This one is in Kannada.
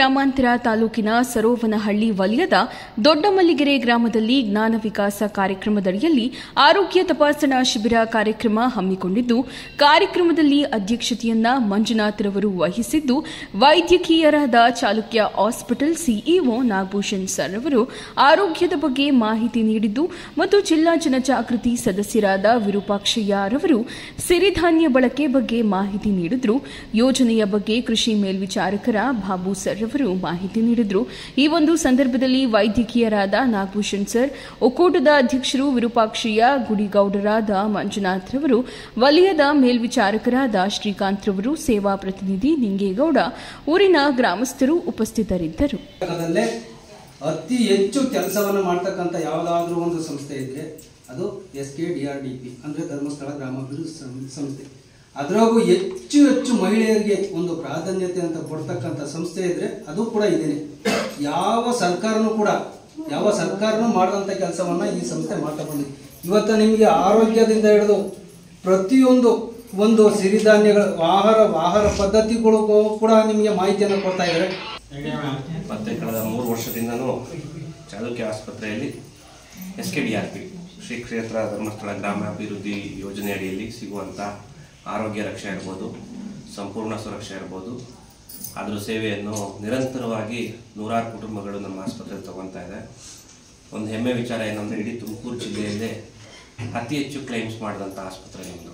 ಗ್ರಾಮಾಂತರ ತಾಲೂಕಿನ ಸರೋವನಹಳ್ಳಿ ವಲಯದ ದೊಡ್ಡಮಲ್ಲಿಗೆರೆ ಗ್ರಾಮದಲ್ಲಿ ಜ್ಞಾನ ವಿಕಾಸ ಕಾರ್ಯಕ್ರಮದಡಿಯಲ್ಲಿ ಆರೋಗ್ಯ ತಪಾಸಣಾ ಶಿಬಿರ ಕಾರ್ಯಕ್ರಮ ಹಮ್ಮಿಕೊಂಡಿದ್ದು, ಕಾರ್ಯಕ್ರಮದಲ್ಲಿ ಅಧ್ಯಕ್ಷತೆಯನ್ನ ಮಂಜುನಾಥ್ರವರು ವಹಿಸಿದ್ದು, ವೈದ್ಯಕೀಯರಾದ Chalukya hospital CEO Nagabhushan sir ಅವರು ಆರೋಗ್ಯದ ಬಗ್ಗೆ ಮಾಹಿತಿ ನೀಡಿದ್ದು ಮತ್ತು ಜಿಲ್ಲಾ ಜನಜಾಗೃತಿ ಸದಸ್ಯರಾದ ವಿರೂಪಾಕ್ಷಯ್ಯ ರವರು ಸಿರಿಧಾನ್ಯ ಬಳಕೆ ಬಗ್ಗೆ ಮಾಹಿತಿ ನೀಡಿದ್ರು. ಯೋಜನೆಯ ಬಗ್ಗೆ ಕೃಷಿ ಮೇಲ್ವಿಚಾರಕರ ಬಾಬು ಸರ್ ಅವರು ಮಾಹಿತಿ ನೀಡಿದರು. ಈ ಒಂದು ಸಂದರ್ಭದಲ್ಲಿ ವೈದ್ಯಕೀಯರಾದ ನಾಗಭೂಷಣ್ ಸರ್, ಒಕ್ಕೂಟದ ಅಧ್ಯಕ್ಷರು ವಿರೂಪಾಕ್ಷಯ್ಯ, ಗುಡಿಗೌಡರಾದ ಮಂಜುನಾಥ್ ರವರು, ವಲಯದ ಮೇಲ್ವಿಚಾರಕರಾದ ಶ್ರೀಕಾಂತ್ ರವರು, ಸೇವಾ ಪ್ರತಿನಿಧಿ ನಿಂಗೇಗೌಡ, ಊರಿನ ಗ್ರಾಮಸ್ಥರು ಉಪಸ್ಥಿತರಿದ್ದರು. ಅತಿ ಹೆಚ್ಚು ಕೆಲಸವನ್ನು ಮಾಡ್ತಕ್ಕಂಥ ಯಾವುದಾದ್ರೂ ಒಂದು ಸಂಸ್ಥೆ ಇದ್ರೆ ಅದು SKDRDP ಅಂದರೆ ಧರ್ಮಸ್ಥಳ ಗ್ರಾಮಾಭಿವೃದ್ಧಿ ಸಂಸ್ಥೆ. ಅದರಾಗೂ ಹೆಚ್ಚು ಹೆಚ್ಚು ಮಹಿಳೆಯರಿಗೆ ಒಂದು ಪ್ರಾಧಾನ್ಯತೆ ಅಂತ ಕೊಡ್ತಕ್ಕಂಥ ಸಂಸ್ಥೆ ಇದ್ರೆ ಅದು ಕೂಡ ಇದೇನೆ. ಯಾವ ಸರ್ಕಾರನೂ ಮಾಡಿದಂಥ ಕೆಲಸವನ್ನ ಈ ಸಂಸ್ಥೆ ಮಾಡ್ತಾ ಬಂದಿದೆ. ಇವತ್ತು ನಿಮಗೆ ಆರೋಗ್ಯದಿಂದ ಹಿಡಿದು ಪ್ರತಿಯೊಂದು ಒಂದು ಸಿರಿಧಾನ್ಯಗಳ ಆಹಾರ ಪದ್ಧತಿಗಳು ಕೂಡ ನಿಮಗೆ ಮಾಹಿತಿಯನ್ನು ಕೊಡ್ತಾ ಇದ್ದಾರೆ. ಮತ್ತೆ ಕಳೆದ 3 ವರ್ಷದಿಂದನೂ ಚಾಲುಕ್ಯ ಆಸ್ಪತ್ರೆಯಲ್ಲಿ SKDRP ಶ್ರೀ ಕ್ಷೇತ್ರ ಧರ್ಮಸ್ಥಳ ಗ್ರಾಮಾಭಿವೃದ್ಧಿ ಯೋಜನೆ ಅಡಿಯಲ್ಲಿ ಸಿಗುವಂಥ ಆರೋಗ್ಯ ರಕ್ಷೆ ಇರ್ಬೋದು, ಸಂಪೂರ್ಣ ಸುರಕ್ಷೆ ಇರ್ಬೋದು, ಅದರ ಸೇವೆಯನ್ನು ನಿರಂತರವಾಗಿ 100 ಕುಟುಂಬಗಳು ನಮ್ಮ ಆಸ್ಪತ್ರೆಯಲ್ಲಿ ತಗೊಳ್ತಾ ಇದೆ. ಒಂದು ಹೆಮ್ಮೆ ವಿಚಾರ ಏನಂದರೆ ಇಡೀ ತುಮಕೂರು ಜಿಲ್ಲೆಯಲ್ಲೇ ಅತಿ ಹೆಚ್ಚು ಕ್ಲೈಮ್ಸ್ ಮಾಡಿದಂಥ ಆಸ್ಪತ್ರೆ ನಮ್ಮದು.